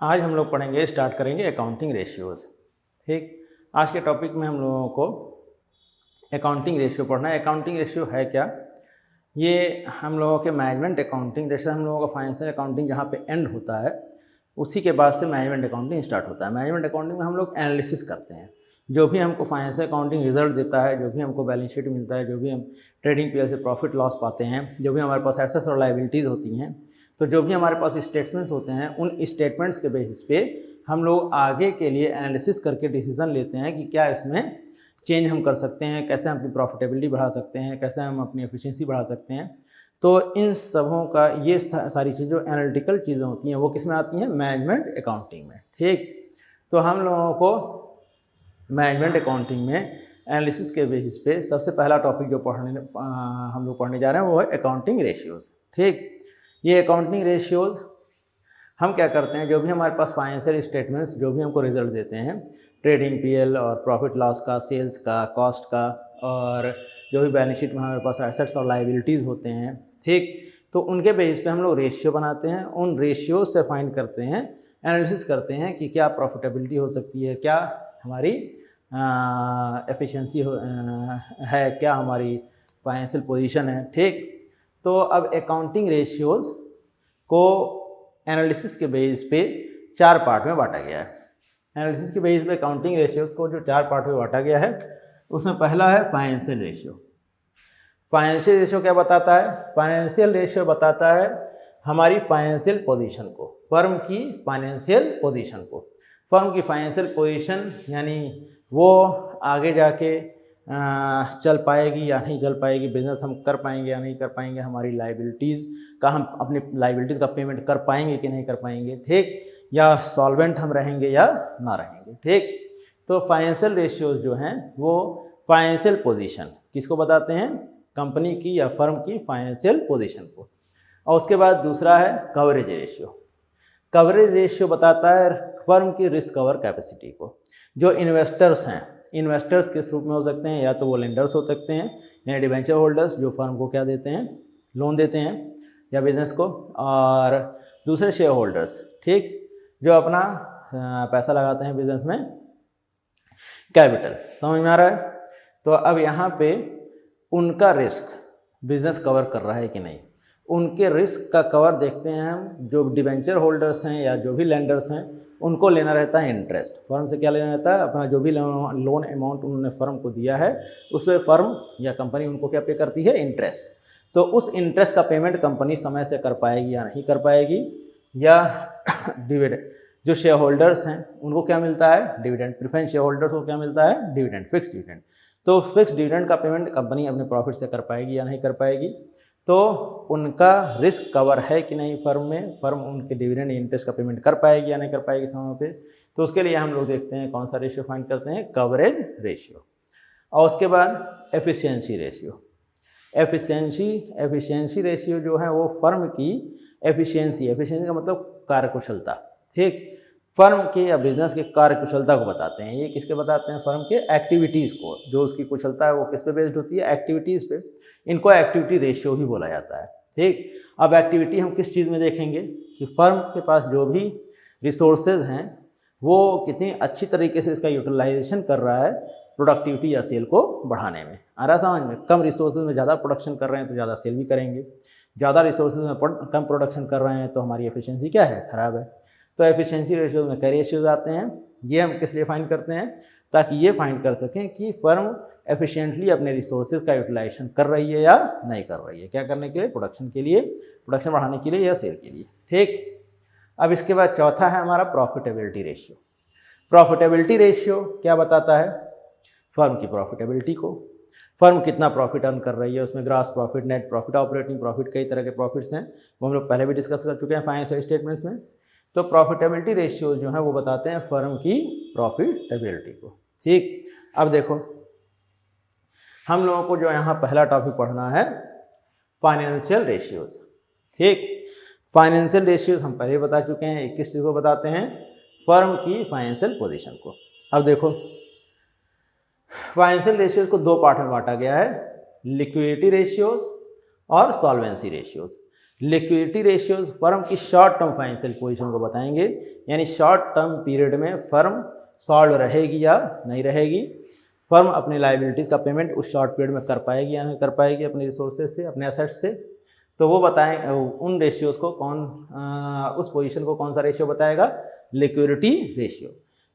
आज हम लोग पढ़ेंगे, स्टार्ट करेंगे अकाउंटिंग रेशियोज़। ठीक, आज के टॉपिक में हम लोगों को अकाउंटिंग रेशियो पढ़ना है। अकाउंटिंग रेशियो है क्या? ये हम लोगों के मैनेजमेंट अकाउंटिंग, जैसे हम लोगों का फाइनेंशियल अकाउंटिंग जहाँ पे एंड होता है उसी के बाद से मैनेजमेंट अकाउंटिंग स्टार्ट होता है। मैनेजमेंट अकाउंटिंग में हम लोग एनालिसिस करते हैं। जो भी हमको फाइनेंशियल अकाउंटिंग रिजल्ट देता है, जो भी हमको बैलेंस शीट मिलता है, जो भी हम ट्रेडिंग पीरियड से प्रॉफिट लॉस पाते हैं, जो भी हमारे पास एसेट्स और लायबिलिटीज़ होती हैं, तो जो भी हमारे पास स्टेटमेंट्स होते हैं उन स्टेटमेंट्स के बेसिस पे हम लोग आगे के लिए एनालिसिस करके डिसीजन लेते हैं कि क्या इसमें चेंज हम कर सकते हैं, कैसे हम अपनी प्रॉफिटेबिलिटी बढ़ा सकते हैं, कैसे हम अपनी एफिशिएंसी बढ़ा सकते हैं। तो इन सबों का ये सारी चीज़ें जो एनालिटिकल चीज़ें होती हैं वो किस में आती हैं? मैनेजमेंट अकाउंटिंग में। ठीक, तो हम लोगों को मैनेजमेंट अकाउंटिंग में एनालिसिस के बेसिस पे सबसे पहला टॉपिक जो हम लोग पढ़ने जा रहे हैं वो है अकाउंटिंग रेशियोज़। ठीक, ये अकाउंटिंग रेशियोज़ हम क्या करते हैं, जो भी हमारे पास फाइनेंशियल स्टेटमेंट्स जो भी हमको रिजल्ट देते हैं, ट्रेडिंग पीएल और प्रॉफिट लॉस का, सेल्स का, कॉस्ट का, और जो भी बैलेंस शीट में हमारे पास एसेट्स और लायबिलिटीज़ होते हैं, ठीक, तो उनके बेसिस पे हम लोग रेशियो बनाते हैं। उन रेशियोज से फाइंड करते हैं, एनालिसिस करते हैं कि क्या प्रॉफिटेबिलिटी हो सकती है, क्या हमारी एफिशिएंसी है, क्या हमारी फाइनेंशियल पोजीशन है। ठीक, तो अब अकाउंटिंग रेशियोज़ को एनालिसिस के बेस पे 4 पार्ट में बांटा गया है। एनालिसिस के बेस पे अकाउंटिंग रेशियोज़ को जो 4 पार्ट में बांटा गया है उसमें पहला है फाइनेंशियल रेशियो। फाइनेंशियल रेशियो क्या बताता है? फाइनेंशियल रेशियो बताता है हमारी फाइनेंशियल पोजीशन को, फर्म की फाइनेंशियल पोजीशन को। फर्म की फाइनेंशियल पोजीशन यानी वो आगे जाके चल पाएगी या नहीं चल पाएगी, बिजनेस हम कर पाएंगे या नहीं कर पाएंगे, हमारी लायबिलिटीज़ का, हम अपनी लायबिलिटीज़ का पेमेंट कर पाएंगे कि नहीं कर पाएंगे, ठीक, या सॉल्वेंट हम रहेंगे या ना रहेंगे। ठीक, तो फाइनेंशियल रेशियोज जो हैं वो फाइनेंशियल पोजीशन किसको बताते हैं? कंपनी की या फर्म की फाइनेंशियल पोजीशन को। और उसके बाद दूसरा है कवरेज रेशियो। कवरेज रेशियो बताता है फर्म की रिस्क कवर कैपेसिटी को। जो इन्वेस्टर्स हैं, इन्वेस्टर्स किस रूप में हो सकते हैं? या तो वो लेंडर्स हो सकते हैं यानी डिबेंचर होल्डर्स, जो फर्म को क्या देते हैं? लोन देते हैं या बिजनेस को, और दूसरे शेयर होल्डर्स, ठीक, जो अपना पैसा लगाते हैं बिजनेस में, कैपिटल। समझ में आ रहा है? तो अब यहाँ पे उनका रिस्क बिजनेस कवर कर रहा है कि नहीं, उनके रिस्क का कवर देखते हैं हम। जो डिबेंचर होल्डर्स हैं या जो भी लेंडर्स हैं उनको लेना रहता है इंटरेस्ट। फर्म से क्या लेना रहता है? अपना जो भी लोन अमाउंट उन्होंने फर्म को दिया है उस पर फर्म या कंपनी उनको क्या पे करती है? इंटरेस्ट। तो उस इंटरेस्ट का पेमेंट कंपनी समय से कर पाएगी या नहीं कर पाएगी, या डिविडेंड, जो शेयर होल्डर्स हैं उनको क्या मिलता है? डिविडेंड। प्रेफरेंस शेयर होल्डर्स को क्या मिलता है? Dividend, fix dividend. तो फिक्स डिविडेंड का पेमेंट कंपनी अपने प्रॉफिट से कर पाएगी या नहीं कर पाएगी। तो उनका रिस्क कवर है कि नहीं फर्म में, फर्म उनके डिविडेंड इंटरेस्ट का पेमेंट कर पाएगी या नहीं कर पाएगी समय पे। तो उसके लिए हम लोग देखते हैं कौन सा रेशियो फाइंड करते हैं? Coverage ratio. और उसके बाद एफिशिएंसी रेशियो। एफिशिएंसी रेशियो जो है वो फर्म की एफिशिएंसी का मतलब कार्यकुशलता, ठीक, फर्म के या बिजनेस के कार्यकुशलता को बताते हैं। ये किसके बताते हैं? फर्म के एक्टिविटीज़ को। जो उसकी कुशलता है वो किस पे बेस्ड होती है? एक्टिविटीज़ पे। इनको एक्टिविटी रेशियो ही बोला जाता है। ठीक, अब एक्टिविटी हम किस चीज़ में देखेंगे कि फर्म के पास जो भी रिसोर्सेज हैं वो कितनी अच्छी तरीके से इसका यूटिलाइजेशन कर रहा है प्रोडक्टिविटी या सेल को बढ़ाने में। आ रहा समझ में? कम रिसोर्सेज में ज़्यादा प्रोडक्शन कर रहे हैं तो ज़्यादा सेल भी करेंगे, ज़्यादा रिसोर्सेज में कम प्रोडक्शन कर रहे हैं तो हमारी एफिशिएंसी क्या है? ख़राब है। तो एफिशिएंसी रेशियोज में कई रेशियोज आते हैं। ये हम किस लिए फाइंड करते हैं? ताकि ये फाइंड कर सकें कि फर्म एफिशिएंटली अपने रिसोर्सेज का यूटिलाइजेशन कर रही है या नहीं कर रही है। क्या करने के लिए? प्रोडक्शन के लिए, प्रोडक्शन बढ़ाने के लिए या सेल के लिए। ठीक, अब इसके बाद चौथा है हमारा प्रॉफिटेबिलिटी रेशियो। प्रॉफिटेबिलिटी रेशियो क्या बताता है? फर्म की प्रॉफिटेबिलिटी को। फर्म कितना प्रॉफिट अर्न कर रही है, उसमें gross profit, net profit, operating profit, कई तरह के प्रॉफिट्स हैं, वो हम लोग पहले भी डिस्कस कर चुके हैं फाइनेंशियल स्टेटमेंट्स में। तो प्रॉफिटेबिलिटी रेशियो जो है वो बताते हैं फर्म की प्रॉफिटेबिलिटी को। ठीक, अब देखो हम लोगों को जो यहाँ पहला टॉपिक पढ़ना है फाइनेंशियल रेशियोज। ठीक, फाइनेंशियल रेशियोज हम पहले बता चुके हैं। किस चीज़ को बताते हैं? फर्म की फाइनेंशियल पोजीशन को। अब देखो फाइनेंशियल रेशियोज को 2 पार्ट में बांटा गया है, लिक्विडिटी रेशियोज और solvency ratios. Liquidity ratios firm की शॉर्ट टर्म फाइनेंशियल पोजीशन को बताएंगे, यानी शॉर्ट टर्म पीरियड में फर्म सॉल्व रहेगी या नहीं रहेगी, फर्म अपनी लाइबिलिटीज़ का पेमेंट उस शॉर्ट पीरियड में कर पाएगी या नहीं कर पाएगी अपने रिसोर्सेज से, अपने एसेट्स से। तो वो बताएं उन रेशियोज़ को उस पोजीशन को कौन सा रेशियो बताएगा, लिक्विडिटी रेशियो।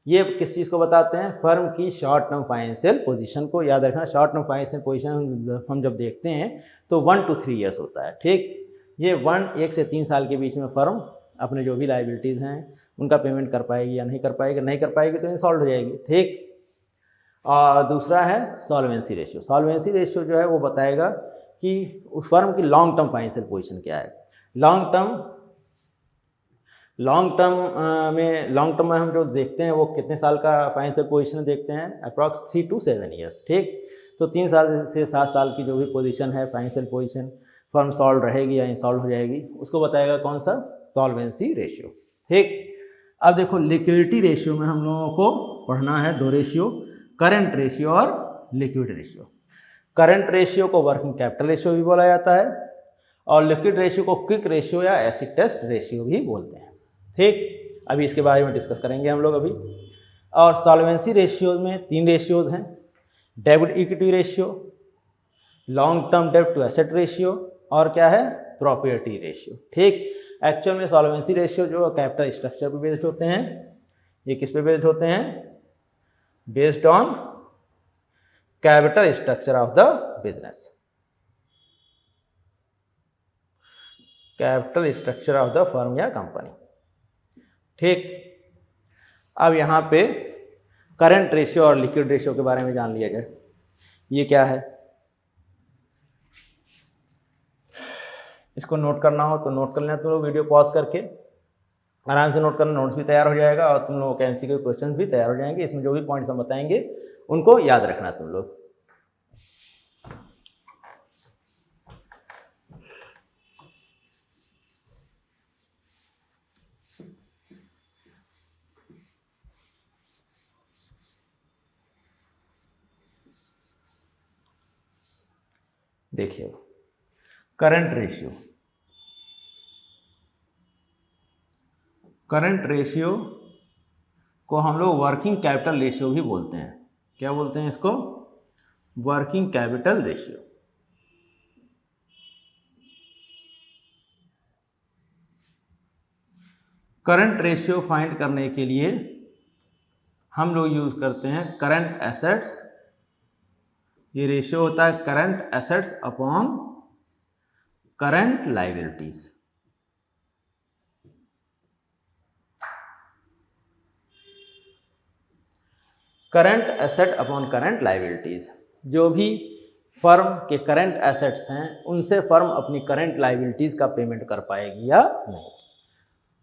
ये किस चीज़ को बताते हैं, फर्म की शॉर्ट टर्म फाइनेंशियल पोजीशन को। याद रखना, शॉर्ट टर्म फाइनेंशियल पोजीशन हम जब देखते हैं तो 1 to 3 ईयर्स होता है, ठीक। ये 1 से 3 साल के बीच में फर्म अपने जो भी लाइबिलिटीज़ हैं उनका पेमेंट कर पाएगी या नहीं कर पाएगी, नहीं कर पाएगी तो इंसॉल्व हो जाएगी, ठीक। और दूसरा है सॉल्वेंसी रेशियो। सॉल्वेंसी रेशियो जो है वो बताएगा कि उस फर्म की लॉन्ग टर्म फाइनेंशियल पोजीशन क्या है। लॉन्ग टर्म में हम जो देखते हैं वो कितने साल का फाइनेंशियल पोजीशन देखते हैं, अप्रॉक्स 3 to 7 ईयर्स, ठीक। तो 3 साल से 7 साल की जो भी पोजीशन है फाइनेंशियल पोजीशन, फर्म सॉल्व रहेगी या इंसॉल्व हो जाएगी, उसको बताएगा कौन सा, सॉल्वेंसी रेशियो, ठीक। अब देखो लिक्विडिटी रेशियो में हम लोगों को पढ़ना है 2 रेशियो, करंट रेशियो और लिक्विड रेशियो। करंट रेशियो को वर्किंग कैपिटल रेशियो भी बोला जाता है और लिक्विड रेशियो को क्विक रेशियो या एसिड टेस्ट रेशियो भी बोलते हैं, ठीक। अभी इसके बारे में डिस्कस करेंगे हम लोग अभी। और सॉल्वेंसी रेशियोज में 3 रेशियोज हैं, डेब्ट इक्विटी रेशियो, लॉन्ग टर्म डेब्ट टू एसेट रेशियो और क्या है, प्रॉपर्टी रेशियो, ठीक। एक्चुअल में सॉल्वेंसी रेशियो जो कैपिटल स्ट्रक्चर पे बेस्ड होते हैं, ये किस पे बेस्ड होते हैं, based on capital structure of the business, capital structure of the firm या कंपनी, ठीक। अब यहाँ पे करंट रेशियो और लिक्विड रेशियो के बारे में जान लिया जाए। ये क्या है, इसको नोट करना हो तो नोट कर लेना तुम लोग, वीडियो पॉज करके आराम से नोट करना, नोट्स भी तैयार हो जाएगा और तुम लोगों के एमसीक्यू क्वेश्चन भी तैयार हो जाएंगे। इसमें जो भी पॉइंट्स हम बताएंगे उनको याद रखना तुम लोग। देखिए करंट रेशियो, करंट रेशियो को हम लोग वर्किंग कैपिटल रेशियो भी बोलते हैं। क्या बोलते हैं इसको, working capital ratio. Current ratio find करने के लिए हम लोग यूज करते हैं करंट एसेट्स, ये रेशियो होता है current assets upon current liabilities. Current asset upon current liabilities, जो भी फर्म के करंट एसेट्स हैं उनसे फर्म अपनी करंट लायबिलिटीज का पेमेंट कर पाएगी या नहीं।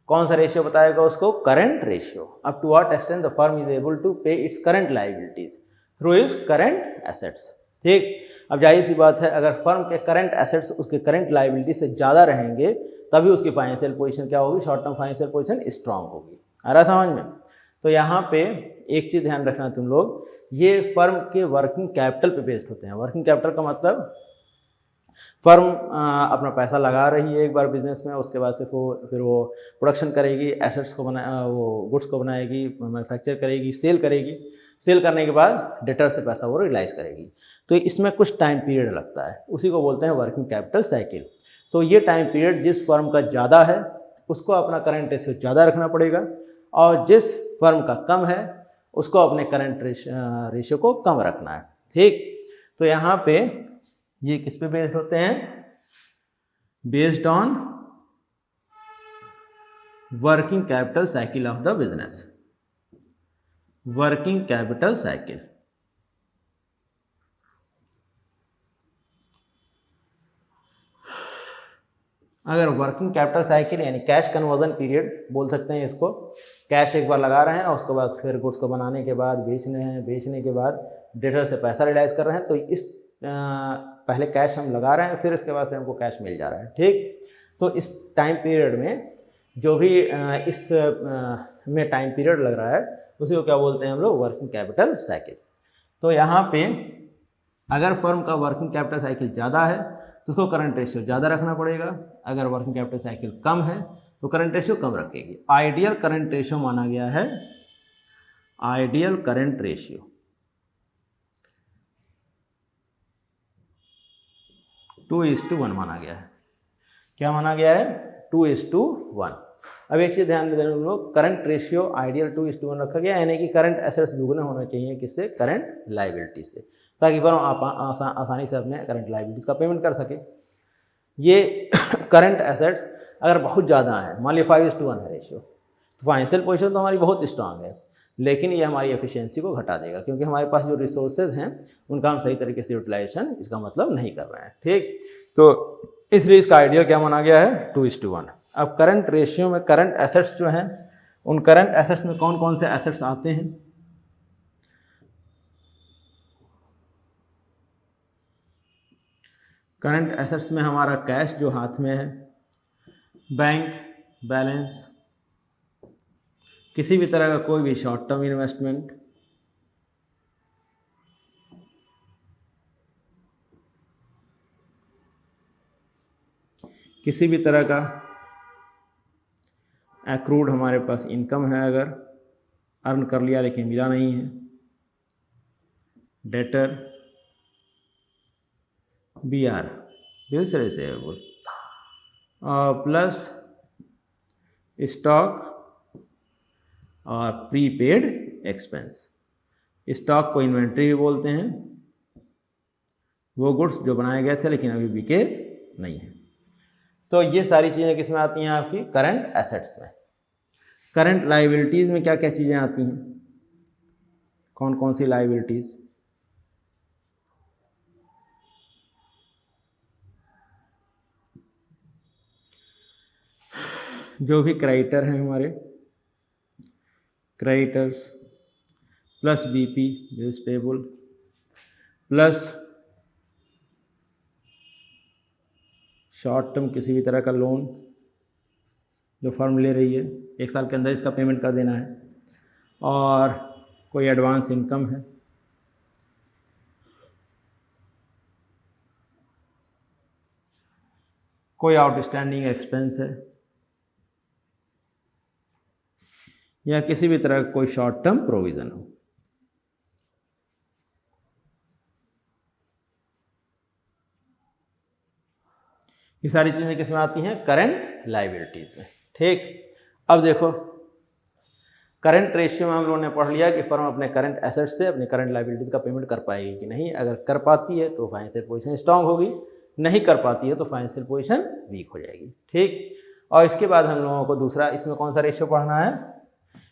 कौन सा रेशियो बताएगा उसको, current ratio. Up to what extent the firm is able to pay its current liabilities through its current assets, ठीक। अब जाहिर सी बात है, अगर फर्म के करंट एसेट्स उसके करंट लायबिलिटी से ज़्यादा रहेंगे तभी उसकी फाइनेंशियल पोजीशन क्या होगी, short term financial position strong होगी। आ रहा समझ में। तो यहाँ पे एक चीज़ ध्यान रखना तुम लोग, ये फर्म के वर्किंग कैपिटल पे बेस्ड होते हैं। वर्किंग कैपिटल का मतलब फर्म अपना पैसा लगा रही है एक बार बिजनेस में, उसके बाद से फिर वो प्रोडक्शन करेगी, एसेट्स को वो गुड्स को बनाएगी, मैन्युफैक्चर करेगी, सेल करेगी, सेल करने के बाद डेटर से पैसा वो रियलाइज़ करेगी। तो इसमें कुछ टाइम पीरियड लगता है, उसी को बोलते हैं वर्किंग कैपिटल साइकिल। तो ये टाइम पीरियड जिस फर्म का ज़्यादा है उसको अपना करंट रेशियो ज़्यादा रखना पड़ेगा, और जिस फर्म का कम है उसको अपने करंट रेशियो को कम रखना है, ठीक। तो यहाँ पे ये किस पे बेस्ड होते हैं, based on working capital cycle of the business, working capital cycle. अगर वर्किंग कैपिटल साइकिल यानी कैश कन्वर्जन पीरियड बोल सकते हैं इसको, कैश एक बार लगा रहे हैं और उसके बाद फिर गुड्स को बनाने के बाद बेचने हैं, बेचने के बाद डेटर से पैसा रियलाइज कर रहे हैं, तो इस पहले कैश हम लगा रहे हैं, फिर इसके बाद से हमको कैश मिल जा रहा है, ठीक। तो इस टाइम पीरियड में जो भी इस में टाइम पीरियड लग रहा है उसी को क्या बोलते हैं हम लोग, वर्किंग कैपिटल साइकिल। तो यहाँ पे अगर फर्म का वर्किंग कैपिटल साइकिल ज़्यादा है तो उसको करंट रेशियो ज़्यादा रखना पड़ेगा। अगर वर्किंग कैपिटल साइकिल कम है तो करंट रेशियो कम रखेगी। आइडियल करंट रेशियो माना गया है, आइडियल करंट रेशियो 2:1 माना गया है। क्या माना गया है? 2:1। अब एक चीज़ ध्यान में देना हम लोग, करंट रेशियो आइडियल 2:1 रखा गया, यानी कि करंट एसेट्स दुगने होना चाहिए किससे? करंट लाइबिलिटी से, ताकि फर्म आसानी से अपने करंट लाइबिलिटीज़ का पेमेंट कर सके। ये करंट एसेट्स अगर बहुत ज़्यादा है, मान लीजिए 5:1 है रेशियो, तो फाइनेंशियल पोजीशन तो हमारी बहुत स्ट्रांग है, लेकिन ये हमारी एफिशिएंसी को घटा देगा, क्योंकि हमारे पास जो रिसोर्सेज हैं उनका हम सही तरीके से यूटिलाइजेशन इसका मतलब नहीं कर रहे हैं। ठीक, तो इसलिए इसका आइडियल क्या माना गया है? 2:1। अब करंट रेशियो में करंट एसेट्स जो हैं, उन करंट एसेट्स में कौन कौन से एसेट्स आते हैं? करंट एसेट्स में हमारा कैश जो हाथ में है, बैंक बैलेंस, किसी भी तरह का कोई भी शॉर्ट टर्म इन्वेस्टमेंट, किसी भी तरह का एक्रूड हमारे पास इनकम है, अगर अर्न कर लिया लेकिन मिला नहीं है, debtor, BR bills receivable, plus stock और प्रीपेड एक्सपेंस। स्टॉक को इन्वेंट्री भी बोलते हैं, वो गुड्स जो बनाए गए थे लेकिन अभी बिके नहीं है। तो ये सारी चीज़ें किस में आती हैं? आपकी करंट एसेट्स में। करंट लाइबिलिटीज़ में क्या क्या चीज़ें आती हैं? कौन कौन सी लाइबिलिटीज़? जो भी क्रेडिटर हैं हमारे, creditors plus BP bills payable, plus short term किसी भी तरह का लोन जो फर्म ले रही है, 1 साल के अंदर इसका पेमेंट कर देना है, और कोई एडवांस इनकम है, कोई आउटस्टैंडिंग एक्सपेंस है, या किसी भी तरह का कोई शॉर्ट टर्म प्रोविज़न हो। ये सारी चीज़ें किस में आती हैं? करंट लाइबिलिटीज़ में। ठीक, अब देखो करंट रेशियो में हम लोगों ने पढ़ लिया कि फर्म अपने करंट एसेट्स से अपने करंट लाइबिलिटीज़ का पेमेंट कर पाएगी कि नहीं। अगर कर पाती है तो फाइनेंशियल पोजीशन स्ट्रांग होगी, नहीं कर पाती है तो फाइनेंशियल पोजीशन वीक हो जाएगी। ठीक, और इसके बाद हम लोगों को दूसरा इसमें कौन सा रेशियो पढ़ना है?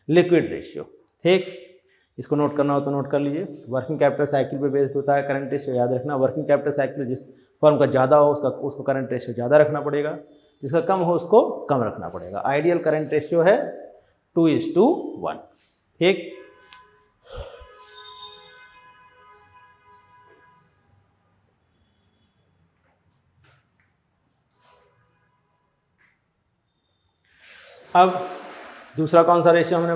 Liquid ratio. ठीक, इसको नोट करना हो तो नोट कर लीजिए। वर्किंग कैपिटल साइकिल पे बेस्ड होता है करंट रेशियो, याद रखना। वर्किंग कैपिटल साइकिल जिस फर्म का ज़्यादा हो उसको करंट रेशियो ज़्यादा रखना पड़ेगा, जिसका कम हो उसको कम रखना पड़ेगा। आइडियल करंट रेशियो है 2:1। ठीक, अब दूसरा कौन सा रेशियो हमने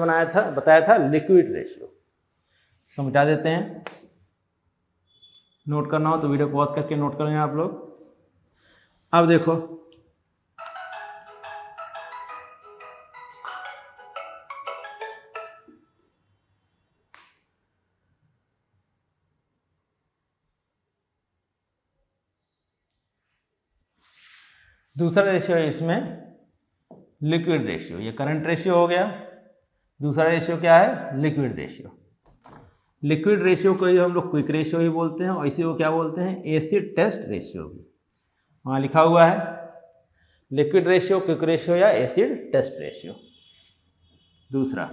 बताया था? Liquid ratio. तो मिटा देते हैं। नोट करना हो तो वीडियो पॉज करके नोट कर लें आप लोग। अब देखो दूसरा रेशियो है इसमें लिक्विड रेशियो। ये करंट रेशियो हो गया। दूसरा रेशियो क्या है? Liquid ratio. लिक्विड रेशियो को ही हम लोग क्विक रेशियो ही बोलते हैं, और इसी को क्या बोलते हैं? एसिड टेस्ट रेशियो भी। वहाँ लिखा हुआ है लिक्विड रेशियो, क्विक रेशियो या एसिड टेस्ट रेशियो। दूसरा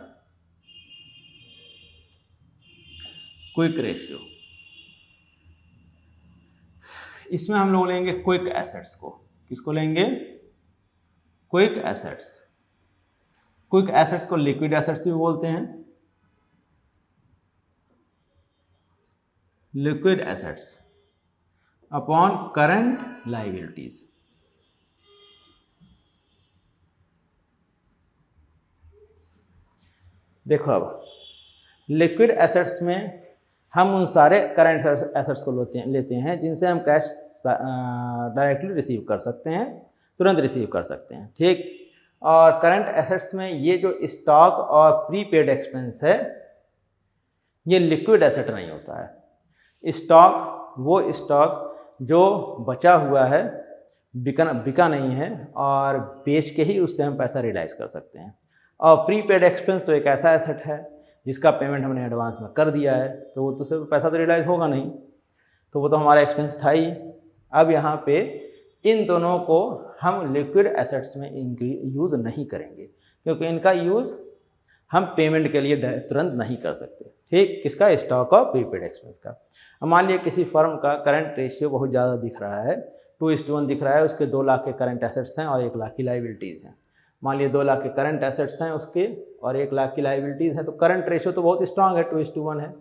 क्विक रेशियो, इसमें हम लोग लेंगे क्विक एसेट्स को। किसको लेंगे? Quick assets. क्विक एसेट्स को लिक्विड एसेट्स भी बोलते हैं। Liquid assets upon current liabilities. देखो अब लिक्विड एसेट्स में हम उन सारे करंट एसेट्स को लेते हैं जिनसे हम कैश डायरेक्टली रिसीव कर सकते हैं, तुरंत रिसीव कर सकते हैं, ठीक। और करंट एसेट्स में ये जो स्टॉक और प्रीपेड एक्सपेंस है ये लिक्विड एसेट नहीं होता है। स्टॉक वो स्टॉक जो बचा हुआ है, बिका नहीं है और बेच के ही उससे हम पैसा रियलाइज़ कर सकते हैं। और प्रीपेड एक्सपेंस तो एक ऐसा एसेट है जिसका पेमेंट हमने एडवांस में कर दिया है, तो वो तो सिर्फ पैसा तो रियलाइज़ होगा नहीं, तो वो तो हमारा एक्सपेंस था ही। अब यहाँ पे इन दोनों को हम लिक्विड एसेट्स में यूज़ नहीं करेंगे, क्योंकि इनका यूज़ हम पेमेंट के लिए तुरंत नहीं कर सकते, ठीक। किसका? स्टॉक और प्रीपेड एक्सपेंस का। अब मान लिया किसी फर्म का करंट रेशियो बहुत ज़्यादा दिख रहा है, 2:1 दिख रहा है, उसके 2 लाख के करंट एसेट्स हैं और 1 लाख की लाइबिलिटीज़ हैं। मान लिया 2 लाख के करंट एसेट्स हैं उसके और 1 लाख की लाइबिलिटीज़ हैं, तो करंट रेशियो तो बहुत स्ट्रांग है, 2:1 है,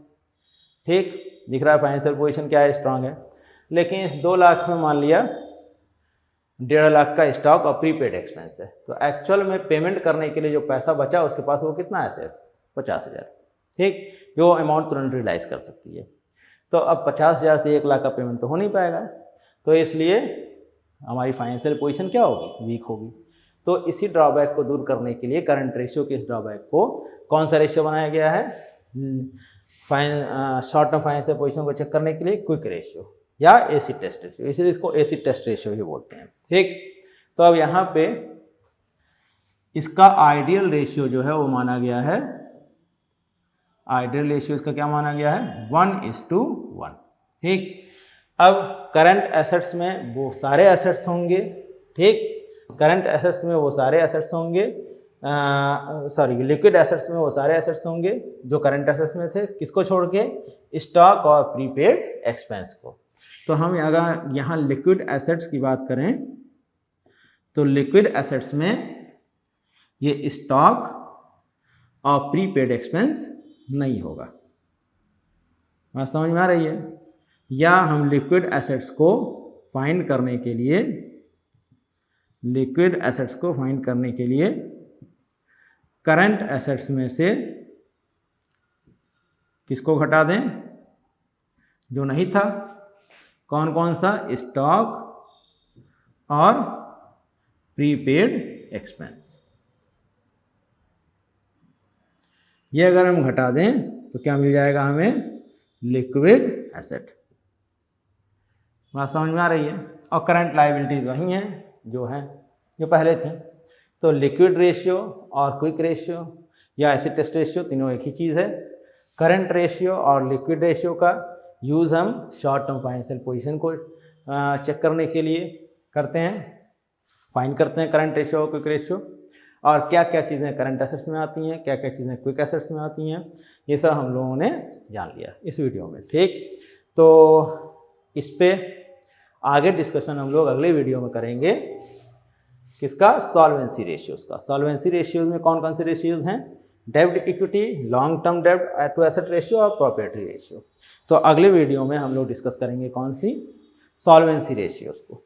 ठीक। दिख रहा है फाइनेंशियल पोजीशन क्या है, स्ट्रांग है। लेकिन इस 2 लाख में मान लिया 1.5 लाख का स्टॉक और प्रीपेड एक्सपेंस है, तो एक्चुअल में पेमेंट करने के लिए जो पैसा बचा उसके पास वो कितना है, सिर्फ 50,000, ठीक, जो अमाउंट तुरंत रियलाइज़ कर सकती है। तो अब 50,000 से 1 लाख का पेमेंट तो हो नहीं पाएगा, तो इसलिए हमारी फाइनेंशियल पोजीशन क्या होगी, वीक होगी। तो इसी ड्रॉबैक को दूर करने के लिए करंट रेशियो के इस ड्रॉबैक को कौन सा रेशियो बनाया गया है, शॉर्ट टर्म फाइनेंशियल पोजीशन को चेक करने के लिए क्विक रेशियो या एसिड टेस्ट रेशियो, इसलिए इसको एसिड टेस्ट रेशियो ही बोलते हैं, ठीक। तो अब यहाँ पे इसका आइडियल रेशियो जो है वो माना गया है, आइडियल रेशियो इसका क्या माना गया है, 1:1, ठीक। अब करंट एसेट्स में वो सारे एसेट्स होंगे, ठीक, करंट एसेट्स में वो सारे एसेट्स होंगे, लिक्विड एसेट्स में वो सारे एसेट्स होंगे जो करंट एसेट्स में थे, किसको छोड़ के, स्टॉक और प्रीपेड एक्सपेंस को। तो हम अगर यहाँ लिक्विड एसेट्स की बात करें तो लिक्विड एसेट्स में ये स्टॉक और प्रीपेड एक्सपेंस नहीं होगा। बात समझ में आ रही है? या हम लिक्विड एसेट्स को फाइंड करने के लिए करंट एसेट्स में से किसको घटा दें, जो नहीं था, कौन कौन सा, स्टॉक और प्रीपेड एक्सपेंस। ये अगर हम घटा दें तो क्या मिल जाएगा हमें, लिक्विड एसेट। बात समझ में आ रही है? और करंट लायबिलिटीज वही हैं जो पहले थी। तो लिक्विड रेशियो और क्विक रेशियो या एसिड टेस्ट रेशियो तीनों एक ही चीज़ है। करंट रेशियो और लिक्विड रेशियो का यूज़ हम शॉर्ट टर्म फाइनेंशियल पोजीशन को चेक करने के लिए करते हैं, फाइंड करते हैं करंट रेशियो और क्विक रेशियो, और क्या क्या चीज़ें करंट एसेट्स में आती हैं, क्या क्या चीज़ें क्विक एसेट्स में आती हैं, ये सब हम लोगों ने जान लिया इस वीडियो में, ठीक। तो इस पे आगे डिस्कशन हम लोग अगले वीडियो में करेंगे, किसका, सॉल्वेंसी रेशियोज़ का। सॉल्वेंसी रेशियोज़ में कौन कौन से रेशियोज़ हैं, डेब्ट इक्विटी, लॉन्ग टर्म डेब्ट टू एसेट रेशियो और प्रॉपर्टी रेशियो। तो अगले वीडियो में हम लोग डिस्कस करेंगे कौन सी, सॉल्वेंसी रेशियोज़ को।